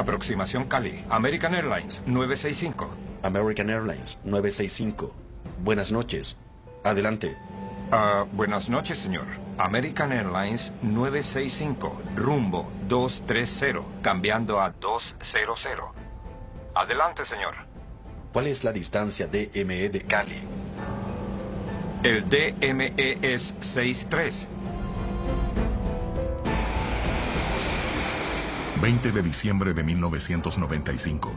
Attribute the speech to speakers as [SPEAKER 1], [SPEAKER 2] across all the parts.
[SPEAKER 1] Aproximación Cali. American Airlines 965.
[SPEAKER 2] American Airlines 965. Buenas noches. Adelante.
[SPEAKER 1] Buenas noches, señor. American Airlines 965, rumbo 230, cambiando a 200. Adelante, señor.
[SPEAKER 2] ¿Cuál es la distancia DME de Cali?
[SPEAKER 1] El DME es 63.
[SPEAKER 3] 20 de diciembre de 1995.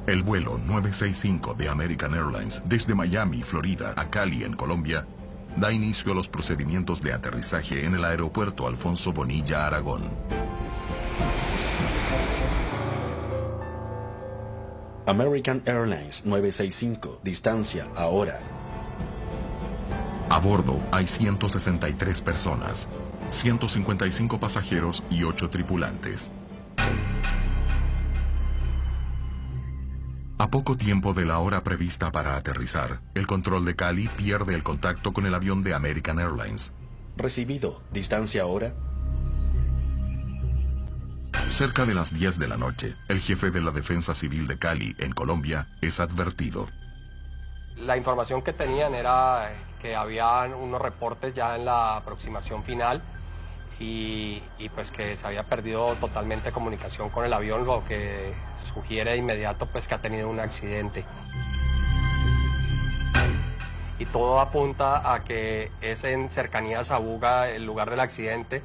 [SPEAKER 3] El vuelo 965 de American Airlines desde Miami, Florida, a Cali, en Colombia, da inicio a los procedimientos de aterrizaje en el aeropuerto Alfonso Bonilla, Aragón.
[SPEAKER 2] American Airlines 965, distancia ahora.
[SPEAKER 3] A bordo hay 163 personas, 155 pasajeros y 8 tripulantes. A poco tiempo de la hora prevista para aterrizar, el control de Cali pierde el contacto con el avión de American Airlines.
[SPEAKER 2] Recibido. ¿Distancia ahora?
[SPEAKER 3] Cerca de las 10 de la noche, el jefe de la Defensa Civil de Cali, en Colombia, es advertido.
[SPEAKER 4] La información que tenían era que había unos reportes ya en la aproximación final y pues que se había perdido totalmente comunicación con el avión, lo que sugiere de inmediato pues que ha tenido un accidente. Y todo apunta a que es en cercanías a Buga el lugar del accidente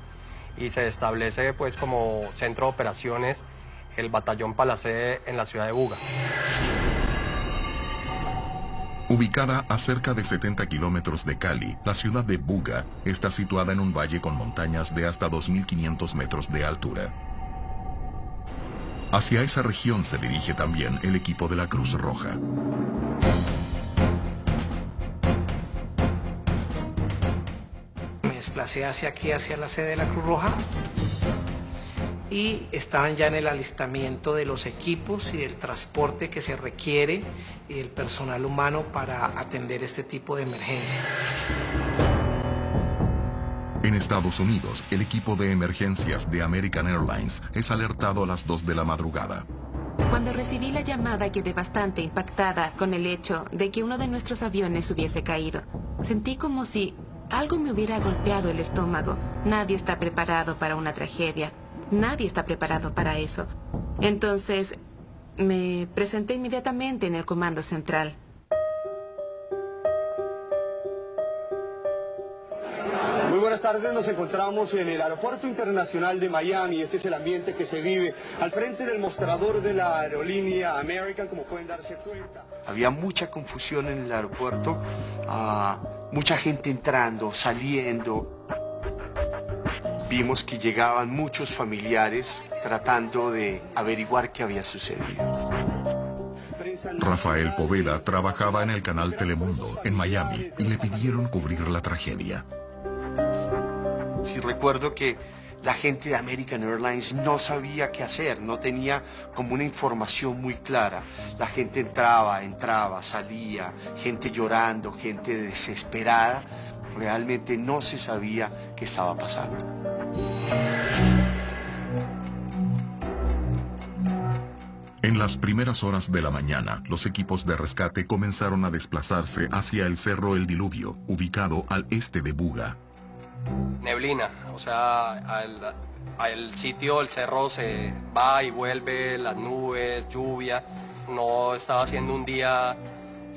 [SPEAKER 4] y se establece pues como centro de operaciones el batallón Palacé en la ciudad de Buga.
[SPEAKER 3] Ubicada a cerca de 70 kilómetros de Cali, la ciudad de Buga está situada en un valle con montañas de hasta 2.500 metros de altura. Hacia esa región se dirige también el equipo de la Cruz Roja.
[SPEAKER 5] Me desplacé hacia aquí, hacia la sede de la Cruz Roja, y estaban ya en el alistamiento de los equipos y del transporte que se requiere y del personal humano para atender este tipo de emergencias.
[SPEAKER 3] En Estados Unidos, el equipo de emergencias de American Airlines es alertado a las 2 de la madrugada.
[SPEAKER 6] Cuando recibí la llamada quedé bastante impactada con el hecho de que uno de nuestros aviones hubiese caído. Sentí como si algo me hubiera golpeado el estómago. Nadie está preparado para una tragedia. Nadie está preparado para eso. Entonces, me presenté inmediatamente en el comando central.
[SPEAKER 7] Muy buenas tardes, nos encontramos en el Aeropuerto Internacional de Miami. Este es el ambiente que se vive al frente del mostrador de la aerolínea American, como pueden darse cuenta.
[SPEAKER 8] Había mucha confusión en el aeropuerto, mucha gente entrando, saliendo. Vimos que llegaban muchos familiares tratando de averiguar qué había sucedido.
[SPEAKER 3] Rafael Poveda trabajaba en el canal Telemundo, en Miami, y le pidieron cubrir la tragedia.
[SPEAKER 8] Sí, recuerdo que la gente de American Airlines no sabía qué hacer, no tenía como una información muy clara. La gente entraba, salía, gente llorando, gente desesperada. Realmente no se sabía qué estaba pasando.
[SPEAKER 3] En las primeras horas de la mañana, los equipos de rescate comenzaron a desplazarse hacia el Cerro El Diluvio, ubicado al este de Buga.
[SPEAKER 4] Neblina, o sea, al sitio, el cerro se va y vuelve, las nubes, lluvia, no estaba siendo un día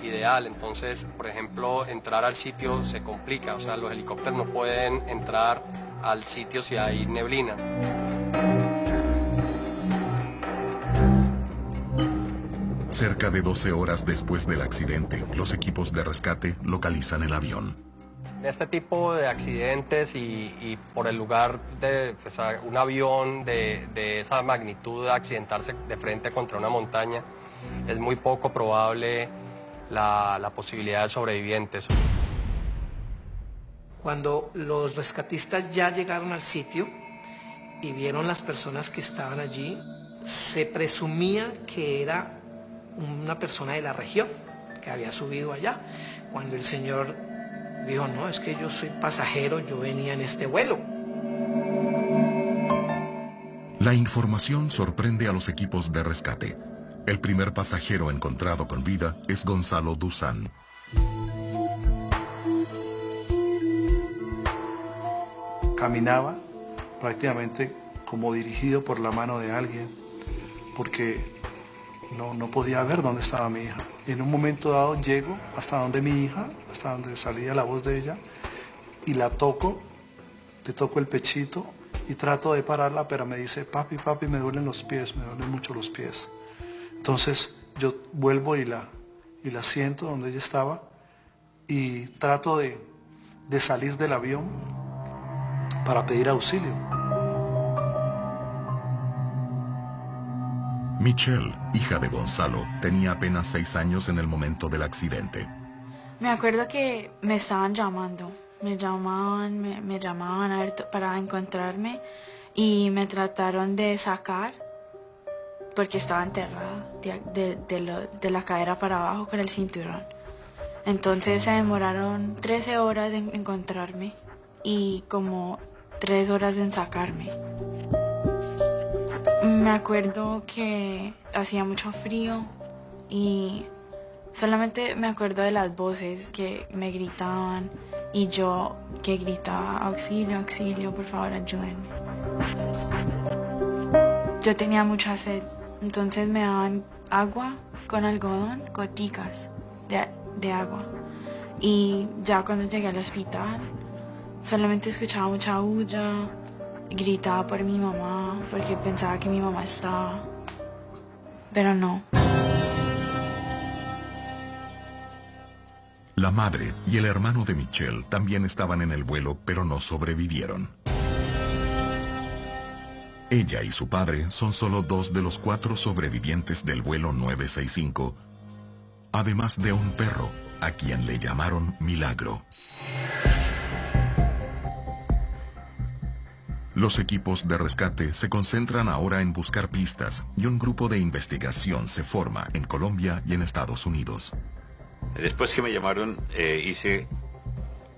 [SPEAKER 4] ideal, entonces, por ejemplo, entrar al sitio se complica, o sea, los helicópteros no pueden entrar al sitio si hay neblina.
[SPEAKER 3] Cerca de 12 horas después del accidente, los equipos de rescate localizan el avión.
[SPEAKER 4] Este tipo de accidentes y por el lugar de pues, un avión de esa magnitud accidentarse de frente contra una montaña, es muy poco probable la posibilidad de sobrevivientes.
[SPEAKER 5] Cuando los rescatistas ya llegaron al sitio y vieron las personas que estaban allí, se presumía que era una persona de la región que había subido allá. Cuando el señor dijo, no, es que yo soy pasajero, yo venía en este vuelo.
[SPEAKER 3] La información sorprende a los equipos de rescate. El primer pasajero encontrado con vida es Gonzalo Duzán.
[SPEAKER 9] Caminaba prácticamente como dirigido por la mano de alguien, porque no podía ver dónde estaba mi hija. En un momento dado llego hasta donde mi hija, hasta donde salía la voz de ella, y la toco, le toco el pechito y trato de pararla, pero me dice, papi, papi, me duelen los pies, me duelen mucho los pies. Entonces yo vuelvo y la siento donde ella estaba y trato de salir del avión para pedir auxilio.
[SPEAKER 3] Michelle, hija de Gonzalo, tenía apenas 6 años en el momento del accidente.
[SPEAKER 10] Me acuerdo que me estaban llamando, me llamaban a ver para encontrarme y me trataron de sacar porque estaba enterrada de la cadera para abajo con el cinturón. Entonces se demoraron 13 horas en encontrarme y como 3 horas en sacarme. Me acuerdo que hacía mucho frío y solamente me acuerdo de las voces que me gritaban y yo que gritaba, auxilio, auxilio, por favor, ayúdenme. Yo tenía mucha sed, entonces me daban agua con algodón, goticas de agua. Y ya cuando llegué al hospital, solamente escuchaba mucha bulla, gritaba por mi mamá, porque pensaba que mi mamá estaba, pero no.
[SPEAKER 3] La madre y el hermano de Michelle también estaban en el vuelo, pero no sobrevivieron. Ella y su padre son solo 2 de los 4 sobrevivientes del vuelo 965, además de un perro, a quien le llamaron Milagro. Los equipos de rescate se concentran ahora en buscar pistas y un grupo de investigación se forma en Colombia y en Estados Unidos.
[SPEAKER 11] Después que me llamaron, hice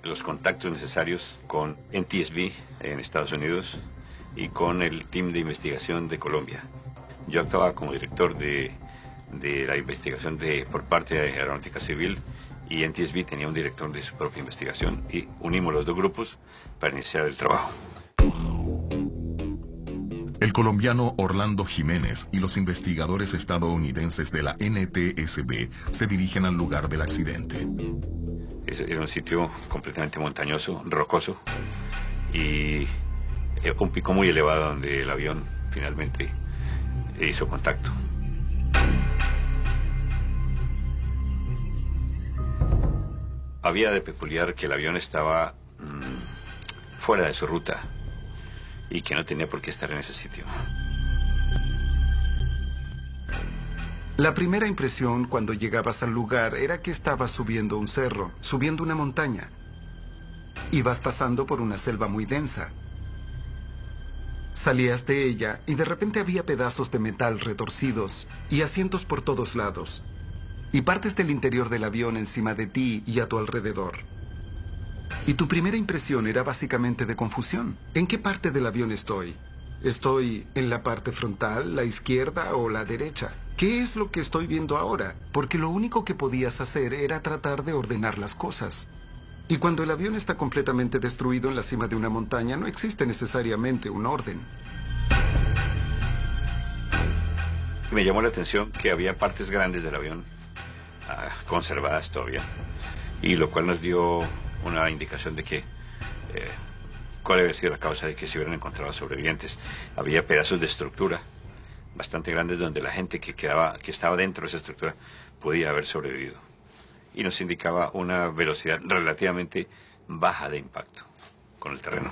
[SPEAKER 11] los contactos necesarios con NTSB en Estados Unidos y con el team de investigación de Colombia. Yo actuaba como director de la investigación por parte de Aeronáutica Civil y NTSB tenía un director de su propia investigación y unimos los 2 grupos para iniciar el trabajo.
[SPEAKER 3] El colombiano Orlando Jiménez y los investigadores estadounidenses de la NTSB se dirigen al lugar del accidente.
[SPEAKER 11] Era un sitio completamente montañoso, rocoso, y un pico muy elevado donde el avión finalmente hizo contacto. Había de peculiar que el avión estaba fuera de su ruta y que no tenía por qué estar en ese sitio.
[SPEAKER 12] La primera impresión cuando llegabas al lugar era que estabas subiendo un cerro, subiendo una montaña. Ibas pasando por una selva muy densa. Salías de ella y de repente había pedazos de metal retorcidos y asientos por todos lados. Y partes del interior del avión encima de ti y a tu alrededor. Y tu primera impresión era básicamente de confusión. ¿En qué parte del avión estoy? ¿Estoy en la parte frontal, la izquierda o la derecha? ¿Qué es lo que estoy viendo ahora? Porque lo único que podías hacer era tratar de ordenar las cosas. Y cuando el avión está completamente destruido en la cima de una montaña, no existe necesariamente un orden.
[SPEAKER 11] Me llamó la atención que había partes grandes del avión conservadas todavía, y lo cual nos dio una indicación de que cuál había sido la causa de que se hubieran encontrado sobrevivientes. Había pedazos de estructura bastante grandes donde la gente que estaba dentro de esa estructura podía haber sobrevivido, y nos indicaba una velocidad relativamente baja de impacto con el terreno.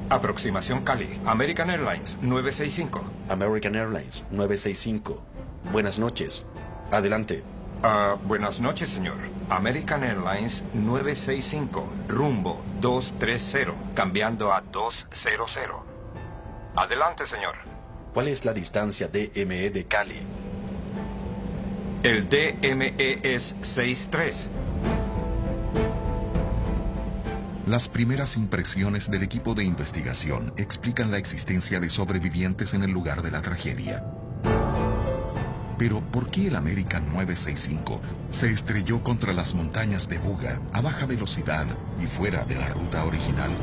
[SPEAKER 1] Aproximación Cali, American Airlines 965.
[SPEAKER 2] American Airlines 965. Buenas noches. Adelante.
[SPEAKER 1] Buenas noches, señor. American Airlines 965, rumbo 230, cambiando a 200. Adelante, señor.
[SPEAKER 2] ¿Cuál es la distancia DME de Cali?
[SPEAKER 1] El DME es 63.
[SPEAKER 3] Las primeras impresiones del equipo de investigación explican la existencia de sobrevivientes en el lugar de la tragedia. Pero, ¿por qué el American 965 se estrelló contra las montañas de Buga a baja velocidad y fuera de la ruta original?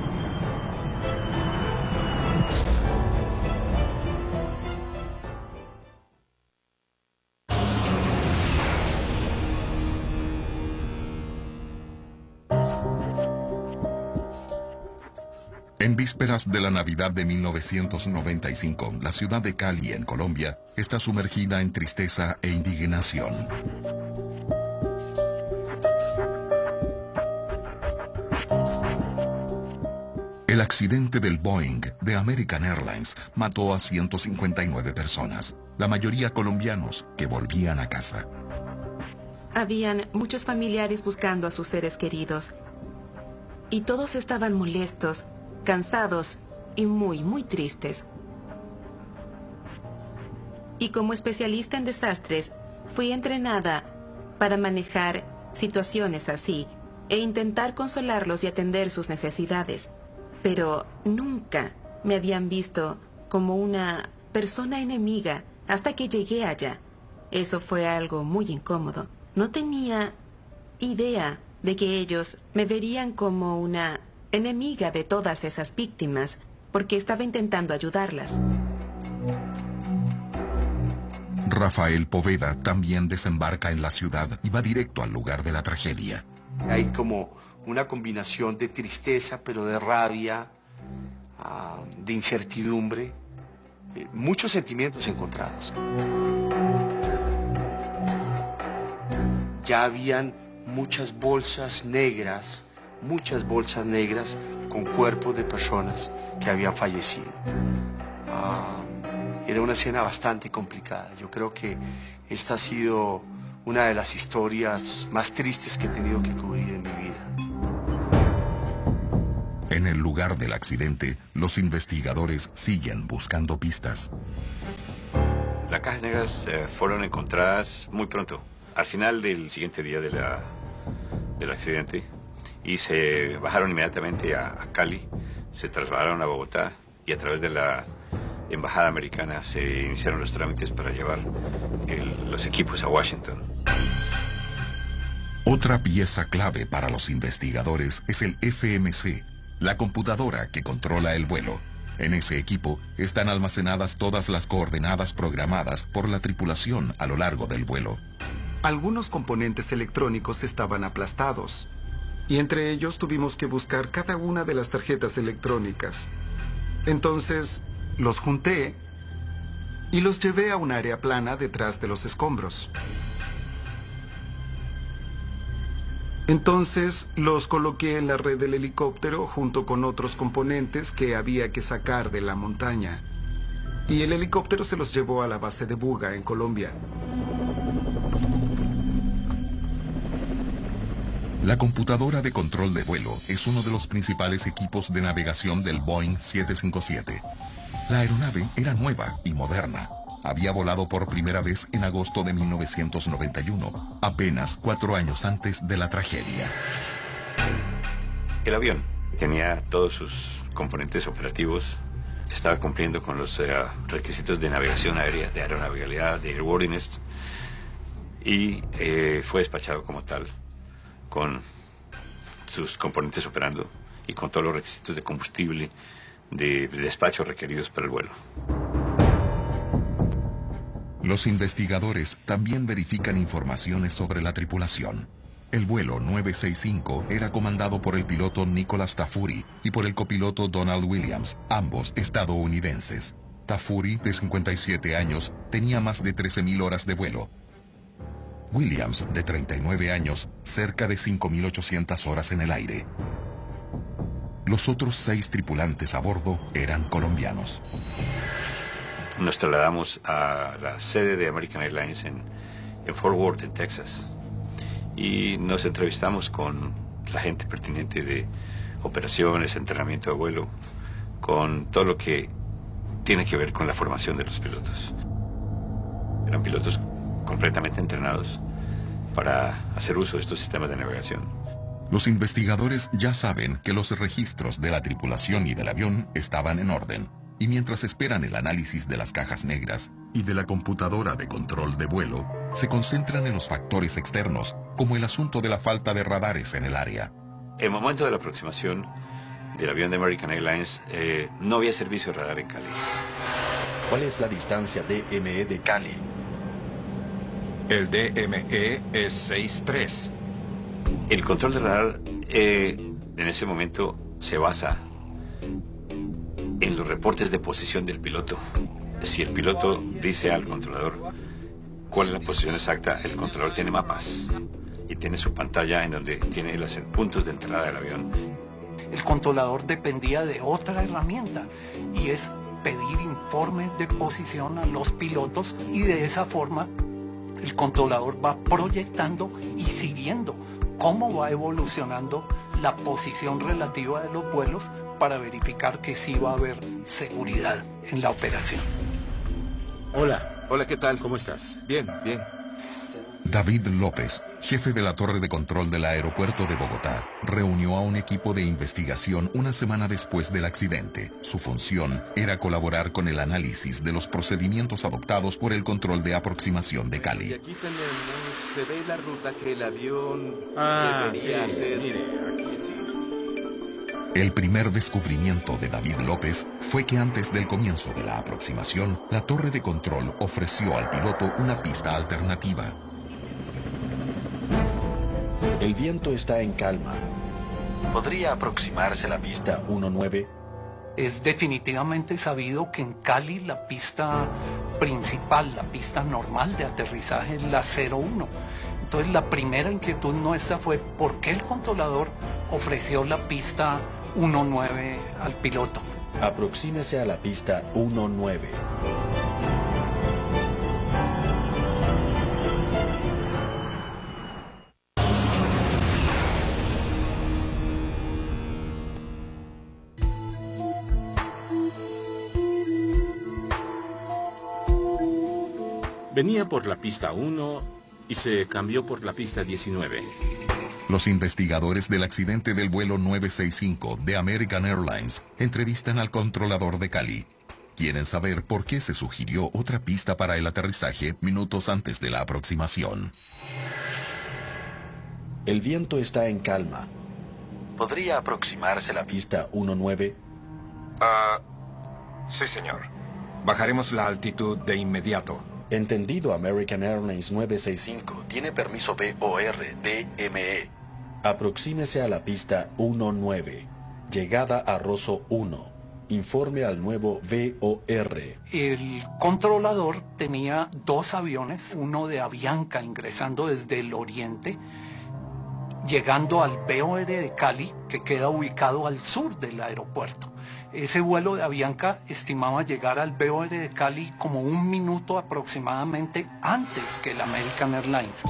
[SPEAKER 3] En vísperas de la Navidad de 1995, la ciudad de Cali, en Colombia, está sumergida en tristeza e indignación. El accidente del Boeing de American Airlines mató a 159 personas, la mayoría colombianos que volvían a casa.
[SPEAKER 6] Habían muchos familiares buscando a sus seres queridos. Y todos estaban molestos, cansados y muy tristes. Y como especialista en desastres, fui entrenada para manejar situaciones así e intentar consolarlos y atender sus necesidades. Pero nunca me habían visto como una persona enemiga hasta que llegué allá. Eso fue algo muy incómodo. No tenía idea de que ellos me verían como una enemiga de todas esas víctimas, porque estaba intentando ayudarlas.
[SPEAKER 3] Rafael Poveda también desembarca en la ciudad y va directo al lugar de la tragedia.
[SPEAKER 8] Hay como una combinación de tristeza, pero de rabia, de incertidumbre, muchos sentimientos encontrados. Ya habían muchas bolsas negras con cuerpos de personas que habían fallecido. Era una escena bastante complicada. Yo creo que esta ha sido una de las historias más tristes que he tenido que cubrir en mi vida.
[SPEAKER 3] En el lugar del accidente, los investigadores siguen buscando pistas.
[SPEAKER 11] Las cajas negras fueron encontradas muy pronto, al final del siguiente día del accidente, y se bajaron inmediatamente a Cali, se trasladaron a Bogotá y a través de la embajada americana se iniciaron los trámites para llevar los equipos a Washington.
[SPEAKER 3] Otra pieza clave para los investigadores es el FMC, la computadora que controla el vuelo. En ese equipo están almacenadas todas las coordenadas programadas por la tripulación a lo largo del vuelo.
[SPEAKER 12] Algunos componentes electrónicos estaban aplastados, y entre ellos tuvimos que buscar cada una de las tarjetas electrónicas. Entonces, los junté y los llevé a un área plana detrás de los escombros. Entonces, los coloqué en la red del helicóptero junto con otros componentes que había que sacar de la montaña. Y el helicóptero se los llevó a la base de Buga, en Colombia.
[SPEAKER 3] La computadora de control de vuelo es uno de los principales equipos de navegación del Boeing 757. La aeronave era nueva y moderna. Había volado por primera vez en agosto de 1991, apenas 4 años antes de la tragedia.
[SPEAKER 11] El avión tenía todos sus componentes operativos, estaba cumpliendo con los requisitos de navegación aérea, de aeronavegabilidad, de airworthiness, y fue despachado como tal, con sus componentes operando y con todos los requisitos de combustible, de despacho requeridos para el vuelo.
[SPEAKER 3] Los investigadores también verifican informaciones sobre la tripulación. El vuelo 965 era comandado por el piloto Nicholas Tafuri y por el copiloto Donald Williams, ambos estadounidenses. Tafuri, de 57 años, tenía más de 13.000 horas de vuelo. Williams, de 39 años, cerca de 5.800 horas en el aire. Los otros 6 tripulantes a bordo eran colombianos.
[SPEAKER 11] Nos trasladamos a la sede de American Airlines en Fort Worth, en Texas, y nos entrevistamos con la gente pertinente de operaciones, entrenamiento de vuelo, con todo lo que tiene que ver con la formación de los pilotos. Eran pilotos completamente entrenados para hacer uso de estos sistemas de navegación.
[SPEAKER 3] Los investigadores ya saben que los registros de la tripulación y del avión estaban en orden, y mientras esperan el análisis de las cajas negras y de la computadora de control de vuelo, se concentran en los factores externos, como el asunto de la falta de radares en el área.
[SPEAKER 11] En el momento de la aproximación del avión de American Airlines, no había servicio de radar en Cali.
[SPEAKER 2] ¿Cuál es la distancia DME de Cali?
[SPEAKER 1] El DME es 6.3.
[SPEAKER 11] El control de radar en ese momento se basa en los reportes de posición del piloto. Si el piloto dice al controlador cuál es la posición exacta, el controlador tiene mapas y tiene su pantalla en donde tiene los puntos de entrada del avión.
[SPEAKER 5] El controlador dependía de otra herramienta y es pedir informes de posición a los pilotos, y de esa forma el controlador va proyectando y siguiendo cómo va evolucionando la posición relativa de los vuelos para verificar que sí va a haber seguridad en la operación.
[SPEAKER 13] Hola, ¿qué tal? ¿Cómo estás? Bien.
[SPEAKER 3] David López, jefe de la torre de control del aeropuerto de Bogotá, reunió a un equipo de investigación una semana después del accidente. Su función era colaborar con el análisis de los procedimientos adoptados por el control de aproximación de Cali.
[SPEAKER 13] Y aquí se ve la ruta que el avión debería hacer. Mire, aquí sí.
[SPEAKER 3] El primer descubrimiento de David López fue que antes del comienzo de la aproximación, la torre de control ofreció al piloto una pista alternativa.
[SPEAKER 2] El viento está en calma. ¿Podría aproximarse la pista 19?
[SPEAKER 5] Es definitivamente sabido que en Cali la pista principal, la pista normal de aterrizaje es la 01. Entonces la primera inquietud nuestra fue ¿por qué el controlador ofreció la pista 19 al piloto?
[SPEAKER 2] Aproxímese a la pista 19.
[SPEAKER 13] Venía por la pista 1 y se cambió por la pista 19.
[SPEAKER 3] Los investigadores del accidente del vuelo 965 de American Airlines entrevistan al controlador de Cali. Quieren saber por qué se sugirió otra pista para el aterrizaje minutos antes de la aproximación.
[SPEAKER 2] El viento está en calma. ¿Podría aproximarse la pista 19?
[SPEAKER 1] Sí, señor. Bajaremos la altitud de inmediato.
[SPEAKER 2] Entendido. American Airlines 965 tiene permiso VOR DME. Aproxímese a la pista 19. Llegada a Rosso 1. Informe al nuevo VOR.
[SPEAKER 5] El controlador tenía dos aviones, uno de Avianca ingresando desde el oriente, llegando al VOR de Cali, que queda ubicado al sur del aeropuerto. Ese vuelo de Avianca estimaba llegar al VOR de Cali como 1 minuto aproximadamente antes que el American Airlines.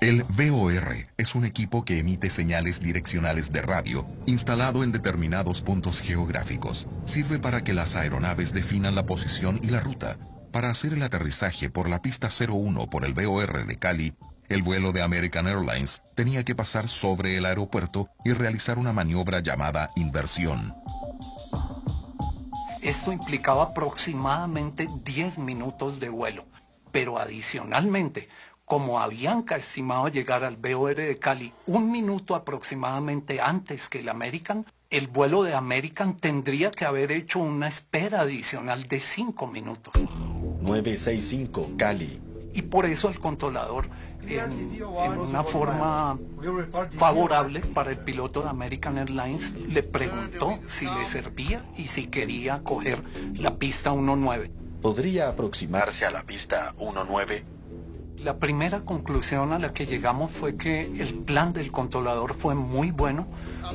[SPEAKER 3] El VOR es un equipo que emite señales direccionales de radio instalado en determinados puntos geográficos. Sirve para que las aeronaves definan la posición y la ruta. Para hacer el aterrizaje por la pista 01 por el VOR de Cali, el vuelo de American Airlines tenía que pasar sobre el aeropuerto y realizar una maniobra llamada inversión.
[SPEAKER 5] Esto implicaba aproximadamente 10 minutos de vuelo, pero adicionalmente, como Avianca estimaba llegar al VOR de Cali 1 minuto aproximadamente antes que el American, el vuelo de American tendría que haber hecho una espera adicional de 5 minutos.
[SPEAKER 2] 965 Cali.
[SPEAKER 5] Y por eso el controlador, en una forma favorable para el piloto de American Airlines, le preguntó si le servía y si quería coger la pista 19.
[SPEAKER 2] ¿Podría aproximarse a la pista 19?
[SPEAKER 5] La primera conclusión a la que llegamos fue que el plan del controlador fue muy bueno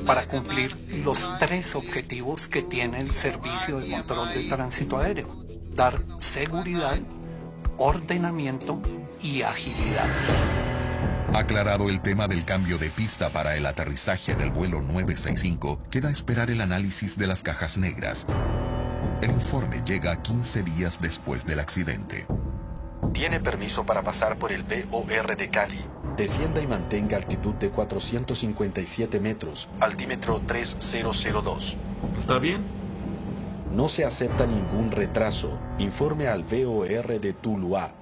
[SPEAKER 5] para cumplir los 3 objetivos que tiene el servicio de control de tránsito aéreo: dar seguridad, ordenamiento y agilidad.
[SPEAKER 3] Aclarado el tema del cambio de pista para el aterrizaje del vuelo 965, queda esperar el análisis de las cajas negras. El informe llega 15 días después del accidente.
[SPEAKER 2] Tiene permiso para pasar por el VOR de Cali. Descienda y mantenga altitud de 457 metros, altímetro 3002.
[SPEAKER 14] ¿Está bien?
[SPEAKER 2] No se acepta ningún retraso. Informe al VOR de Tuluá.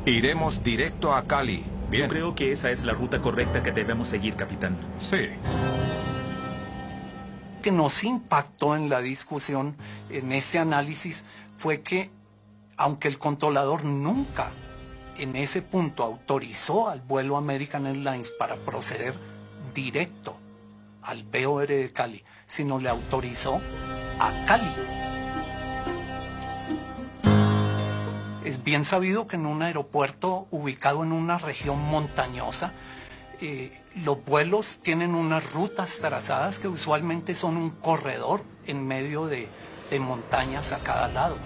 [SPEAKER 1] Iremos directo a Cali. Bien.
[SPEAKER 14] Yo creo que esa es la ruta correcta que debemos seguir, capitán.
[SPEAKER 1] Sí.
[SPEAKER 5] Que nos impactó en la discusión, en ese análisis, fue que, aunque el controlador nunca en ese punto autorizó al vuelo American Airlines para proceder directo al VOR de Cali, sino le autorizó a Cali. Es bien sabido que en un aeropuerto ubicado en una región montañosa, los vuelos tienen unas rutas trazadas que usualmente son un corredor en medio de montañas a cada lado.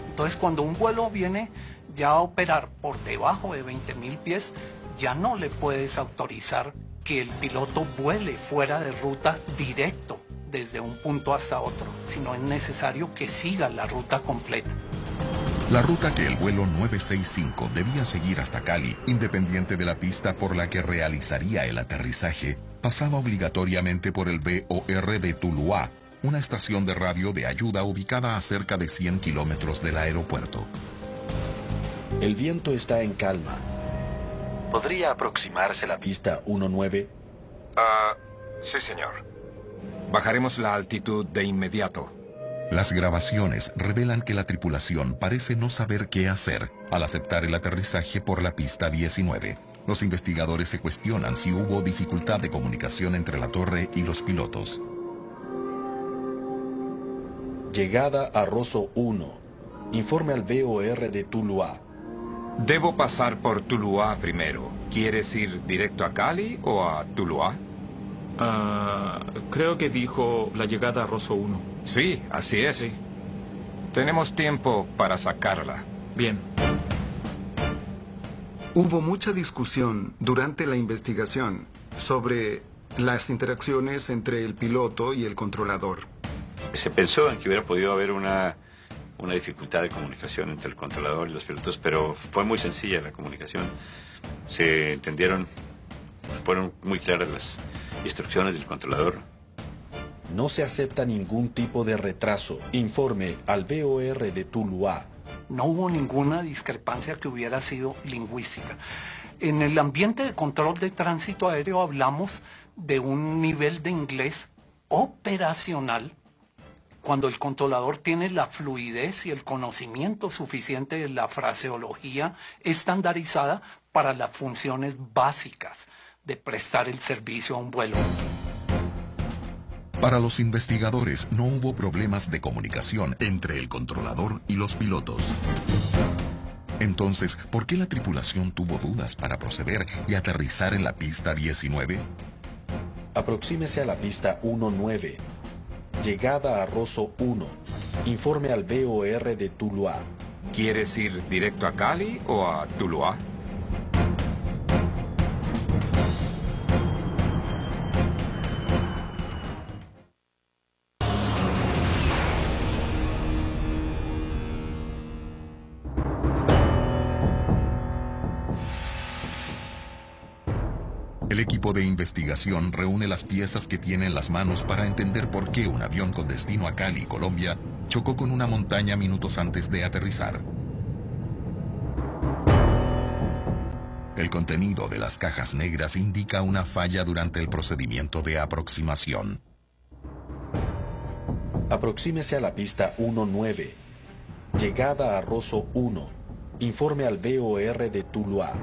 [SPEAKER 5] Entonces, cuando un vuelo viene ya a operar por debajo de 20.000 pies, ya no le puedes autorizar que el piloto vuele fuera de ruta directo desde un punto hasta otro, sino es necesario que siga la ruta completa.
[SPEAKER 3] La ruta que el vuelo 965 debía seguir hasta Cali, independiente de la pista por la que realizaría el aterrizaje, pasaba obligatoriamente por el VOR de Tuluá, una estación de radio de ayuda ubicada a cerca de 100 kilómetros del aeropuerto.
[SPEAKER 2] El viento está en calma. ¿Podría aproximarse la pista 19?
[SPEAKER 1] Sí, señor. Bajaremos la altitud de inmediato.
[SPEAKER 3] Las grabaciones revelan que la tripulación parece no saber qué hacer al aceptar el aterrizaje por la pista 19. Los investigadores se cuestionan si hubo dificultad de comunicación entre la torre y los pilotos.
[SPEAKER 2] Llegada a Rosso 1. Informe al VOR de Tuluá.
[SPEAKER 1] Debo pasar por Tuluá primero. ¿Quieres ir directo a Cali o a Tuluá?
[SPEAKER 14] Creo que dijo la llegada a Rosso 1.
[SPEAKER 1] Sí, así es. Sí. Tenemos tiempo para sacarla.
[SPEAKER 14] Bien.
[SPEAKER 12] Hubo mucha discusión durante la investigación sobre las interacciones entre el piloto y el controlador.
[SPEAKER 11] Se pensó en que hubiera podido haber una dificultad de comunicación entre el controlador y los pilotos, pero fue muy sencilla la comunicación. Se entendieron, fueron muy claras las instrucciones del controlador.
[SPEAKER 2] No se acepta ningún tipo de retraso. Informe al VOR de Tuluá.
[SPEAKER 5] No hubo ninguna discrepancia que hubiera sido lingüística. En el ambiente de control de tránsito aéreo hablamos de un nivel de inglés operacional cuando el controlador tiene la fluidez y el conocimiento suficiente de la fraseología estandarizada para las funciones básicas de prestar el servicio a un vuelo.
[SPEAKER 3] Para los investigadores no hubo problemas de comunicación entre el controlador y los pilotos. Entonces, ¿por qué la tripulación tuvo dudas para proceder y aterrizar en la pista 19?
[SPEAKER 2] Aproxímese a la pista 19. Llegada a Rosso 1. Informe al VOR de Tuluá.
[SPEAKER 1] ¿Quieres ir directo a Cali o a Tuluá?
[SPEAKER 3] El equipo de investigación reúne las piezas que tiene en las manos para entender por qué un avión con destino a Cali, Colombia, chocó con una montaña minutos antes de aterrizar. El contenido de las cajas negras indica una falla durante el procedimiento de aproximación.
[SPEAKER 2] Aproxímese a la pista 19. Llegada a Rosso 1. Informe al VOR de Tuluá.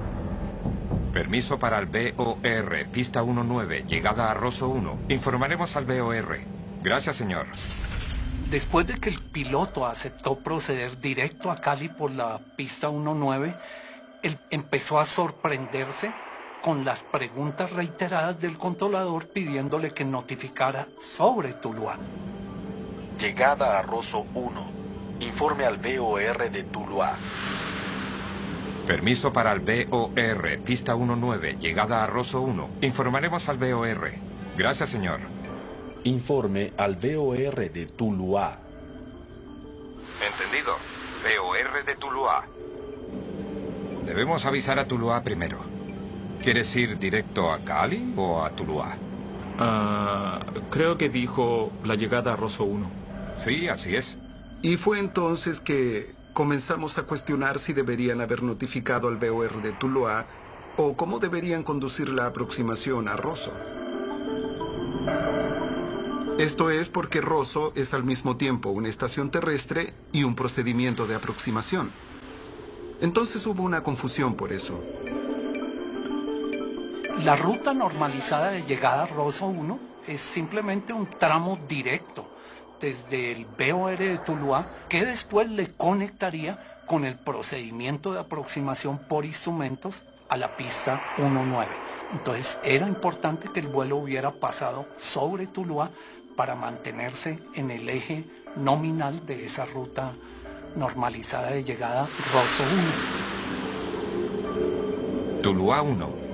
[SPEAKER 1] Permiso para el VOR, pista 19, llegada a Rosso 1. Informaremos al VOR. Gracias, señor.
[SPEAKER 5] Después de que el piloto aceptó proceder directo a Cali por la pista 19, él empezó a sorprenderse con las preguntas reiteradas del controlador pidiéndole que notificara sobre Tuluá.
[SPEAKER 2] Llegada a Rosso 1. Informe al VOR de Tuluá.
[SPEAKER 1] Permiso para el VOR, pista 19, llegada a Rosso 1. Informaremos al VOR. Gracias, señor.
[SPEAKER 2] Informe al VOR de Tuluá.
[SPEAKER 1] Entendido. VOR de Tuluá. Debemos avisar a Tuluá primero. ¿Quieres ir directo a Cali o a Tuluá?
[SPEAKER 14] Creo que dijo la llegada a Rosso 1.
[SPEAKER 1] Sí, así es.
[SPEAKER 12] Y fue entonces que comenzamos a cuestionar si deberían haber notificado al BOR de Tuluá o cómo deberían conducir la aproximación a Rosso. Esto es porque Rosso es al mismo tiempo una estación terrestre y un procedimiento de aproximación. Entonces hubo una confusión por eso.
[SPEAKER 5] La ruta normalizada de llegada a Rosso 1 es simplemente un tramo directo desde el BOR de Tuluá que después le conectaría con el procedimiento de aproximación por instrumentos a la pista 19. Entonces era importante que el vuelo hubiera pasado sobre Tuluá para mantenerse en el eje nominal de esa ruta normalizada de llegada Rosso
[SPEAKER 1] 1. Tuluá 1.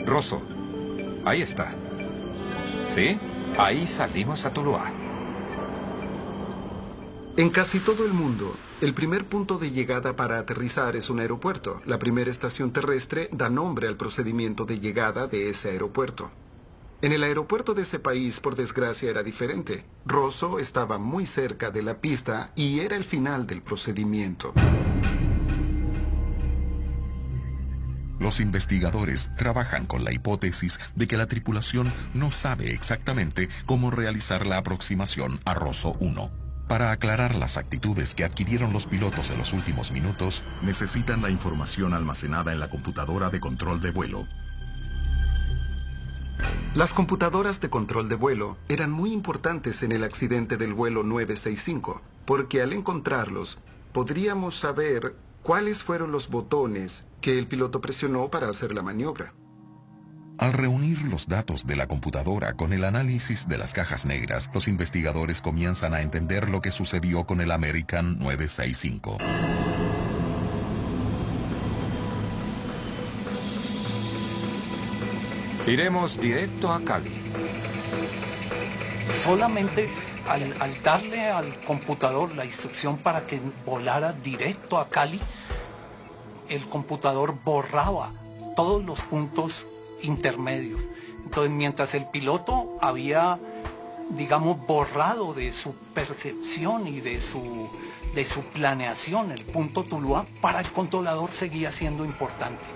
[SPEAKER 1] Rosso. Ahí está. ¿Sí? Ahí salimos a Tuluá.
[SPEAKER 12] En casi todo el mundo, el primer punto de llegada para aterrizar es un aeropuerto. La primera estación terrestre da nombre al procedimiento de llegada de ese aeropuerto. En el aeropuerto de ese país, por desgracia, era diferente. Rosso estaba muy cerca de la pista y era el final del procedimiento.
[SPEAKER 3] Los investigadores trabajan con la hipótesis de que la tripulación no sabe exactamente cómo realizar la aproximación a Rosso 1. Para aclarar las actitudes que adquirieron los pilotos en los últimos minutos, necesitan la información almacenada en la computadora de control de vuelo.
[SPEAKER 12] Las computadoras de control de vuelo eran muy importantes en el accidente del vuelo 965, porque al encontrarlos, podríamos saber cuáles fueron los botones que el piloto presionó para hacer la maniobra.
[SPEAKER 3] Al reunir los datos de la computadora con el análisis de las cajas negras, los investigadores comienzan a entender lo que sucedió con el American 965.
[SPEAKER 1] Iremos directo a Cali.
[SPEAKER 5] Solamente al darle al computador la instrucción para que volara directo a Cali, el computador borraba todos los puntos intermedios. Entonces, mientras el piloto había, digamos, borrado de su percepción y de su planeación el punto Tuluá, para el controlador seguía siendo importante.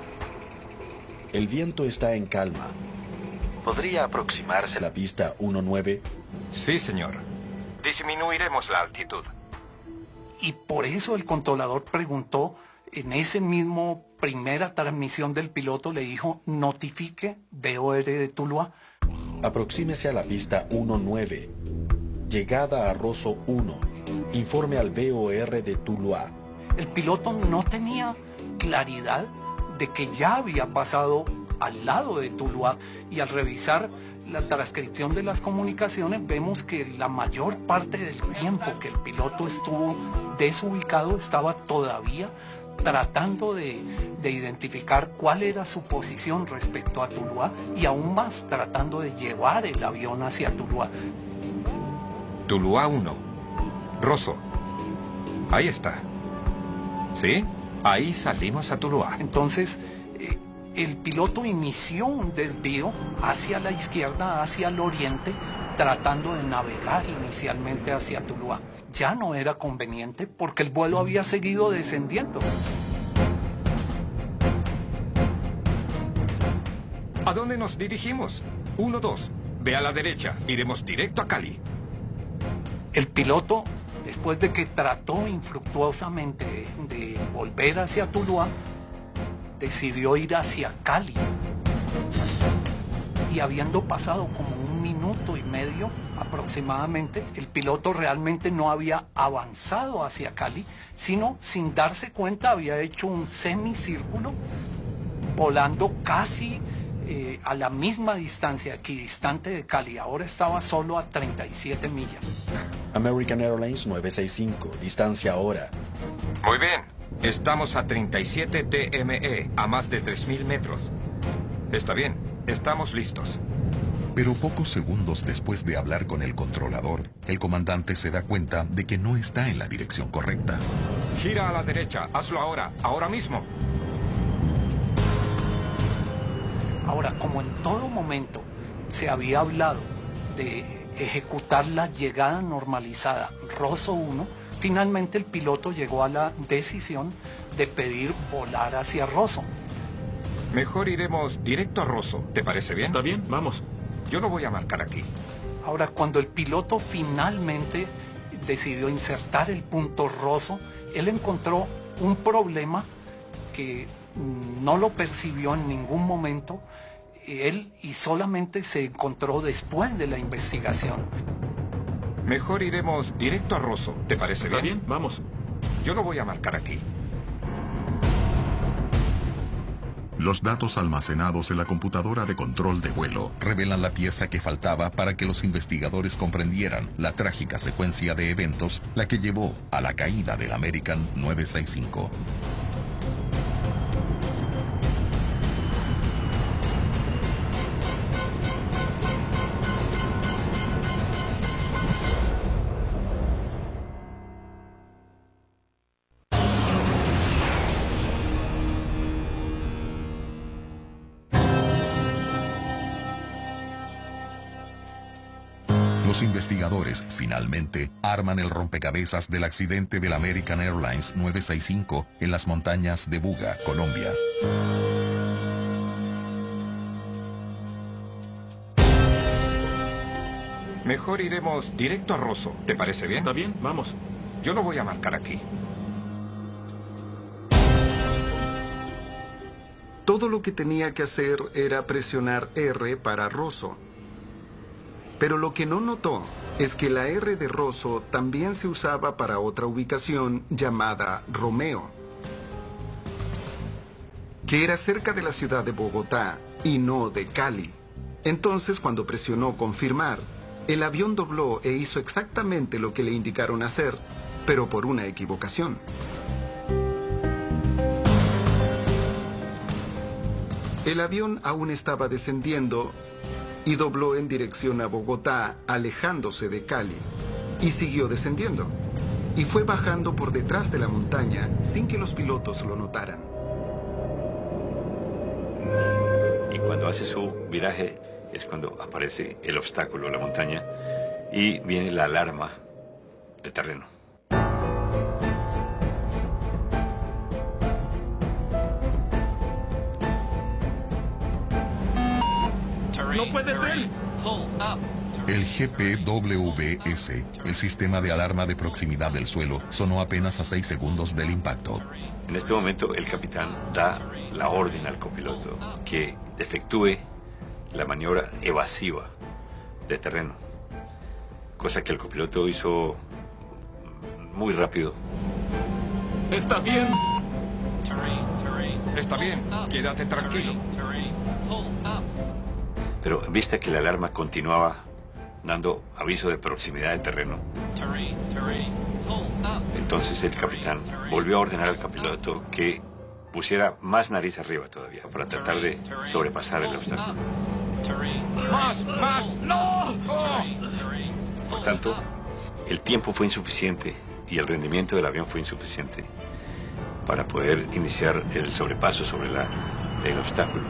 [SPEAKER 2] El viento está en calma. ¿Podría aproximarse a la pista 19?
[SPEAKER 1] Sí, señor. Disminuiremos la altitud.
[SPEAKER 5] Y por eso el controlador preguntó, en ese mismo primera transmisión del piloto le dijo, notifique BOR de Tuluá.
[SPEAKER 2] Aproxímese a la pista 19. Llegada a Rosso 1. Informe al BOR de Tuluá.
[SPEAKER 5] El piloto no tenía claridad de que ya había pasado al lado de Tuluá, y al revisar la transcripción de las comunicaciones vemos que la mayor parte del tiempo que el piloto estuvo desubicado estaba todavía tratando de identificar cuál era su posición respecto a Tuluá, y aún más tratando de llevar el avión hacia Tuluá.
[SPEAKER 1] Tuluá 1. Rosso. Ahí está. ¿Sí? Ahí salimos a Tuluá.
[SPEAKER 5] Entonces, el piloto inició un desvío hacia la izquierda, hacia el oriente, tratando de navegar inicialmente hacia Tuluá. Ya no era conveniente porque el vuelo había seguido descendiendo.
[SPEAKER 1] ¿A dónde nos dirigimos? 1-2. Ve a la derecha. Iremos directo a Cali.
[SPEAKER 5] El piloto, después de que trató infructuosamente de volver hacia Tuluá, decidió ir hacia Cali. Y habiendo pasado como 1 minuto y medio aproximadamente, el piloto realmente no había avanzado hacia Cali, sino sin darse cuenta había hecho un semicírculo, volando casi a la misma distancia, equidistante de Cali. Ahora estaba solo a 37 millas.
[SPEAKER 2] American Airlines 965, distancia ahora.
[SPEAKER 1] Muy bien. Estamos a 37 TME, a más de 3.000 metros. Está bien, estamos listos.
[SPEAKER 3] Pero pocos segundos después de hablar con el controlador, el comandante se da cuenta de que no está en la dirección correcta.
[SPEAKER 1] Gira a la derecha, hazlo ahora, ahora mismo.
[SPEAKER 15] Ahora, como en todo momento se había hablado de ejecutar la llegada normalizada Rosso 1, finalmente el piloto llegó a la decisión de pedir volar hacia Rosso.
[SPEAKER 1] Mejor iremos directo a Rosso, ¿te parece bien?
[SPEAKER 14] Está bien, vamos.
[SPEAKER 1] Yo lo voy a marcar aquí.
[SPEAKER 15] Ahora, cuando el piloto finalmente decidió insertar el punto Rosso, él encontró un problema que no lo percibió en ningún momento, y solamente se encontró después de la investigación.
[SPEAKER 1] Mejor iremos directo a Rosso, ¿te parece bien?
[SPEAKER 14] Está bien, vamos.
[SPEAKER 1] Yo lo voy a marcar aquí.
[SPEAKER 3] Los datos almacenados en la computadora de control de vuelo revelan la pieza que faltaba para que los investigadores comprendieran la trágica secuencia de eventos la que llevó a la caída del American 965. Los investigadores, finalmente, arman el rompecabezas del accidente del American Airlines 965 en las montañas de Buga, Colombia.
[SPEAKER 1] Mejor iremos directo a Rosso, ¿te parece bien?
[SPEAKER 14] Está bien, vamos.
[SPEAKER 1] Yo lo voy a marcar aquí.
[SPEAKER 12] Todo lo que tenía que hacer era presionar R para Rosso. Pero lo que no notó es que la R de Rosso también se usaba para otra ubicación llamada Romeo, que era cerca de la ciudad de Bogotá y no de Cali. Entonces, cuando presionó confirmar, el avión dobló e hizo exactamente lo que le indicaron hacer, pero por una equivocación. El avión aún estaba descendiendo y dobló en dirección a Bogotá, alejándose de Cali, y siguió descendiendo, y fue bajando por detrás de la montaña sin que los pilotos lo notaran.
[SPEAKER 11] Y cuando hace su viraje es cuando aparece el obstáculo, la montaña, y viene la alarma de terreno.
[SPEAKER 14] ¡No puede ser!
[SPEAKER 3] El GPWS, el sistema de alarma de proximidad del suelo, sonó apenas a 6 segundos del impacto.
[SPEAKER 11] En este momento el capitán da la orden al copiloto que efectúe la maniobra evasiva de terreno, cosa que el copiloto hizo muy rápido.
[SPEAKER 14] ¡Está bien!
[SPEAKER 1] Está bien, quédate tranquilo.
[SPEAKER 11] Pero vista que la alarma continuaba dando aviso de proximidad de terreno, entonces el capitán volvió a ordenar al copiloto que pusiera más nariz arriba todavía para tratar de sobrepasar el obstáculo.
[SPEAKER 1] ¡Más! ¡No! ¡Oh!
[SPEAKER 11] Por tanto, el tiempo fue insuficiente y el rendimiento del avión fue insuficiente para poder iniciar el sobrepaso sobre el obstáculo.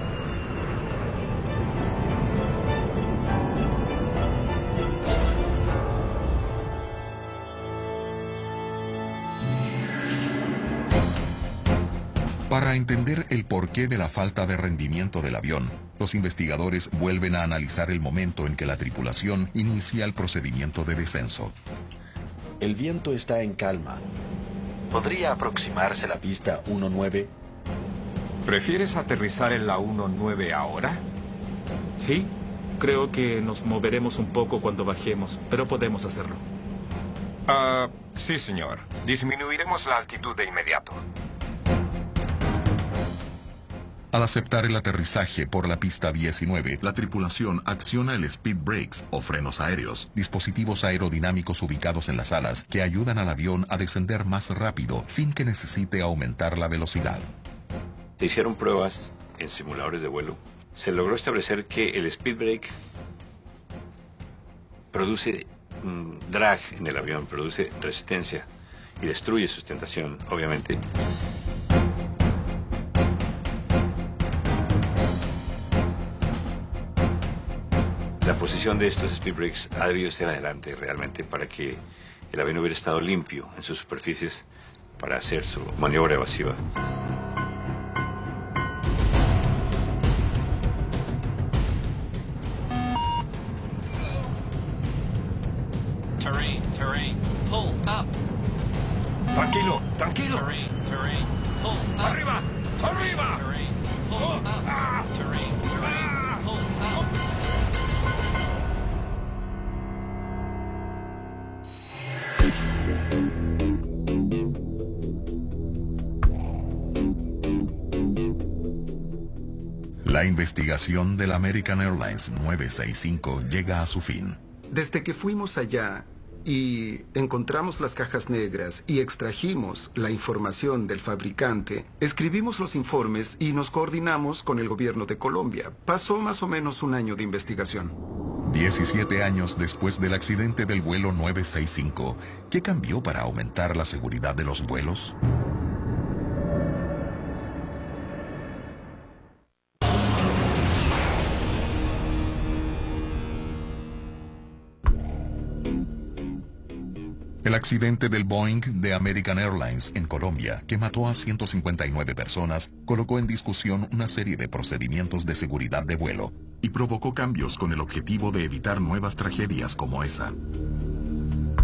[SPEAKER 3] Para entender el porqué de la falta de rendimiento del avión, los investigadores vuelven a analizar el momento en que la tripulación inicia el procedimiento de descenso.
[SPEAKER 2] El viento está en calma. ¿Podría aproximarse la pista 19?
[SPEAKER 1] ¿Prefieres aterrizar en la 19 ahora?
[SPEAKER 14] Sí, creo que nos moveremos un poco cuando bajemos, pero podemos hacerlo.
[SPEAKER 1] Sí, señor. Disminuiremos la altitud de inmediato.
[SPEAKER 3] Al aceptar el aterrizaje por la pista 19, la tripulación acciona el speed brakes o frenos aéreos, dispositivos aerodinámicos ubicados en las alas que ayudan al avión a descender más rápido sin que necesite aumentar la velocidad.
[SPEAKER 11] Se hicieron pruebas en simuladores de vuelo. Se logró establecer que el speed brake produce drag en el avión, produce resistencia y destruye sustentación, obviamente. posición de estos speed brakes ha debido ser adelante realmente para que el avión hubiera estado limpio en sus superficies para hacer su maniobra evasiva.
[SPEAKER 16] Pull up.
[SPEAKER 1] Tranquilo, tranquilo.
[SPEAKER 16] Pull up.
[SPEAKER 1] Arriba, arriba.
[SPEAKER 16] Pull up. Pull up.
[SPEAKER 3] La investigación del American Airlines 965 llega a su fin.
[SPEAKER 12] Desde que fuimos allá y encontramos las cajas negras y extrajimos la información del fabricante, escribimos los informes y nos coordinamos con el gobierno de Colombia. Pasó más o menos un año de investigación.
[SPEAKER 3] 17 años después del accidente del vuelo 965, ¿qué cambió para aumentar la seguridad de los vuelos? El accidente del Boeing de American Airlines en Colombia, que mató a 159 personas, colocó en discusión una serie de procedimientos de seguridad de vuelo y provocó cambios con el objetivo de evitar nuevas tragedias como esa.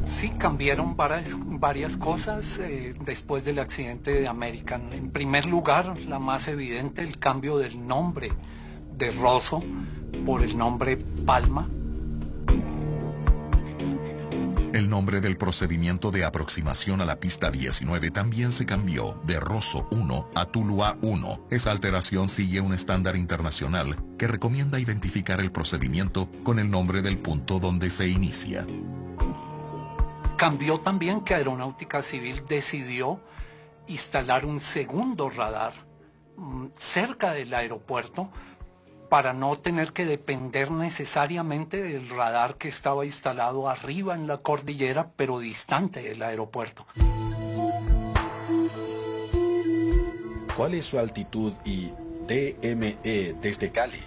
[SPEAKER 15] Sí cambiaron varias cosas después del accidente de American. En primer lugar, la más evidente, el cambio del nombre de Rosso por el nombre Palma.
[SPEAKER 3] El nombre del procedimiento de aproximación a la pista 19 también se cambió de Rosso 1 a Tuluá 1. Esa alteración sigue un estándar internacional que recomienda identificar el procedimiento con el nombre del punto donde se inicia.
[SPEAKER 15] Cambió también que Aeronáutica Civil decidió instalar un segundo radar cerca del aeropuerto para no tener que depender necesariamente del radar que estaba instalado arriba en la cordillera, pero distante del aeropuerto.
[SPEAKER 2] ¿Cuál es su altitud y DME desde Cali?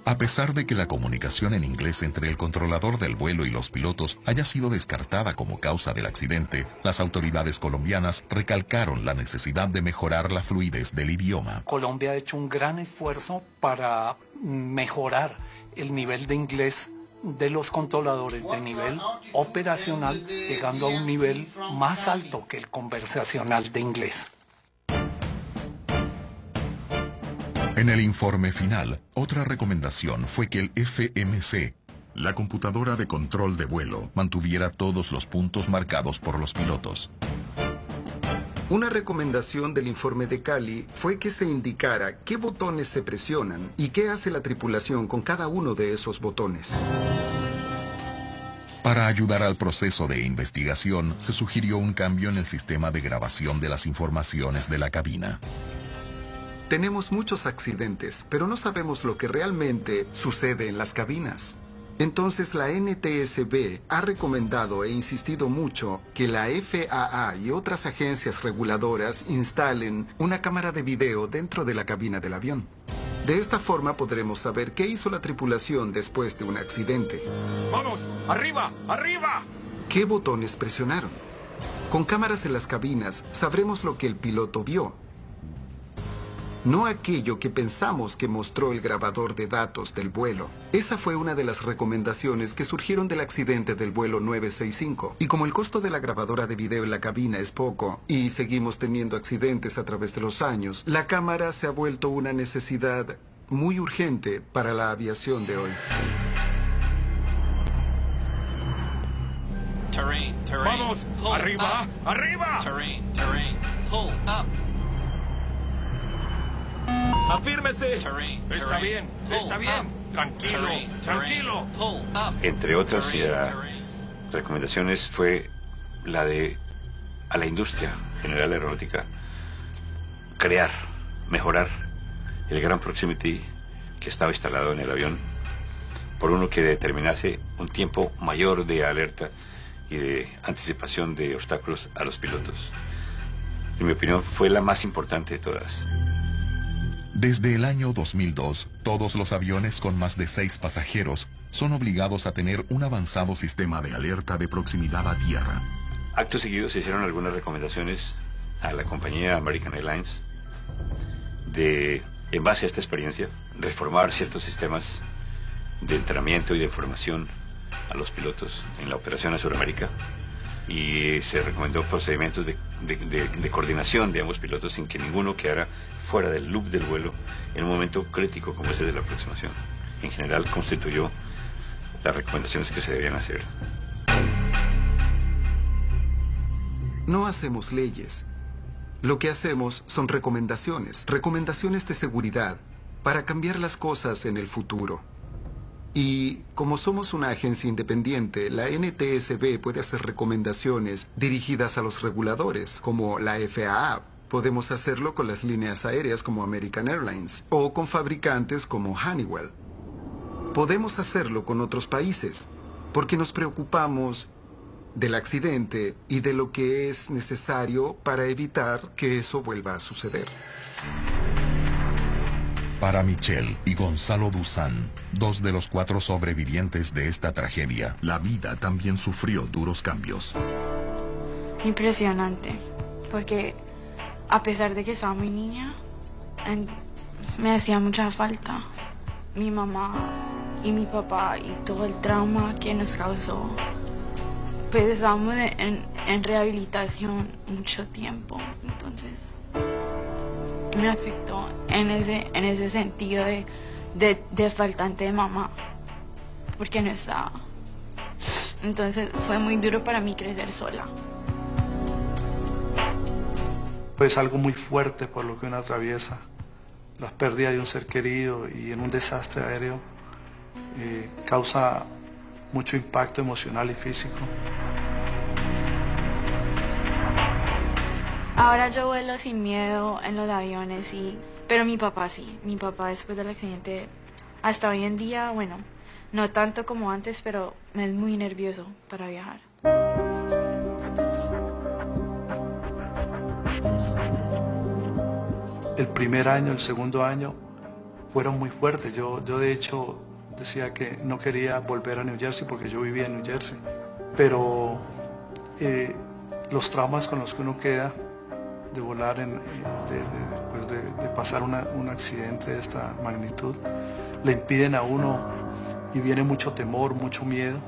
[SPEAKER 3] A pesar de que la comunicación en inglés entre el controlador del vuelo y los pilotos haya sido descartada como causa del accidente, las autoridades colombianas recalcaron la necesidad de mejorar la fluidez del idioma.
[SPEAKER 15] Colombia ha hecho un gran esfuerzo para mejorar el nivel de inglés de los controladores de nivel operacional, llegando a un nivel más alto que el conversacional de inglés.
[SPEAKER 3] En el informe final, otra recomendación fue que el FMC, la computadora de control de vuelo, mantuviera todos los puntos marcados por los pilotos.
[SPEAKER 12] Una recomendación del informe de Cali fue que se indicara qué botones se presionan y qué hace la tripulación con cada uno de esos botones.
[SPEAKER 3] Para ayudar al proceso de investigación, se sugirió un cambio en el sistema de grabación de las informaciones de la cabina.
[SPEAKER 12] Tenemos muchos accidentes, pero no sabemos lo que realmente sucede en las cabinas. Entonces la NTSB ha recomendado e insistido mucho que la FAA y otras agencias reguladoras instalen una cámara de video dentro de la cabina del avión. De esta forma podremos saber qué hizo la tripulación después de un accidente.
[SPEAKER 1] ¡Vamos! ¡Arriba! ¡Arriba!
[SPEAKER 12] ¿Qué botones presionaron? Con cámaras en las cabinas sabremos lo que el piloto vio. No aquello que pensamos que mostró el grabador de datos del vuelo. Esa fue una de las recomendaciones que surgieron del accidente del vuelo 965. Y como el costo de la grabadora de video en la cabina es poco, y seguimos teniendo accidentes a través de los años, la cámara se ha vuelto una necesidad muy urgente para la aviación de hoy.
[SPEAKER 1] ¡Vamos! ¡Arriba! ¡Arriba!
[SPEAKER 16] Pull up.
[SPEAKER 1] ¡Afírmese! Está bien, está bien. Tranquilo, tranquilo.
[SPEAKER 11] Entre otras recomendaciones fue la de a la industria general aeronáutica crear, mejorar el gran proximity que estaba instalado en el avión por uno que determinase un tiempo mayor de alerta y de anticipación de obstáculos a los pilotos. En mi opinión fue la más importante de todas.
[SPEAKER 3] Desde el año 2002, todos los aviones con más de 6 pasajeros son obligados a tener un avanzado sistema de alerta de proximidad a tierra.
[SPEAKER 11] Acto seguido se hicieron algunas recomendaciones a la compañía American Airlines de, en base a esta experiencia, reformar ciertos sistemas de entrenamiento y de formación a los pilotos en la operación a Sudamérica, y se recomendó procedimientos de coordinación de ambos pilotos sin que ninguno quedara fuera del loop del vuelo en un momento crítico como ese de la aproximación. En general constituyó las recomendaciones que se debían hacer.
[SPEAKER 12] No hacemos leyes. Lo que hacemos son recomendaciones de seguridad para cambiar las cosas en el futuro. Y como somos una agencia independiente, la NTSB puede hacer recomendaciones dirigidas a los reguladores, como la FAA. Podemos hacerlo con las líneas aéreas como American Airlines o con fabricantes como Honeywell. Podemos hacerlo con otros países, porque nos preocupamos del accidente y de lo que es necesario para evitar que eso vuelva a suceder.
[SPEAKER 3] Para Michelle y Gonzalo Duzán, 2 de los 4 sobrevivientes de esta tragedia, la vida también sufrió duros cambios.
[SPEAKER 10] Impresionante, porque a pesar de que estaba muy niña, me hacía mucha falta mi mamá y mi papá y todo el trauma que nos causó. Pues estábamos en rehabilitación mucho tiempo, entonces me afectó en ese sentido de faltante de mamá, porque no estaba. Entonces fue muy duro para mí crecer sola.
[SPEAKER 9] Pues algo muy fuerte por lo que uno atraviesa, la pérdida de un ser querido, y en un desastre aéreo causa mucho impacto emocional y físico.
[SPEAKER 10] Ahora yo vuelo sin miedo en los aviones, pero mi papá sí. Mi papá después del accidente, hasta hoy en día, bueno, no tanto como antes, pero me es muy nervioso para viajar.
[SPEAKER 9] El primer año, el segundo año fueron muy fuertes. Yo de hecho decía que no quería volver a New Jersey porque yo vivía en New Jersey. Pero los traumas con los que uno queda de volar, después de pasar un accidente de esta magnitud, le impiden a uno, y viene mucho temor, mucho miedo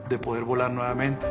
[SPEAKER 9] de poder volar nuevamente.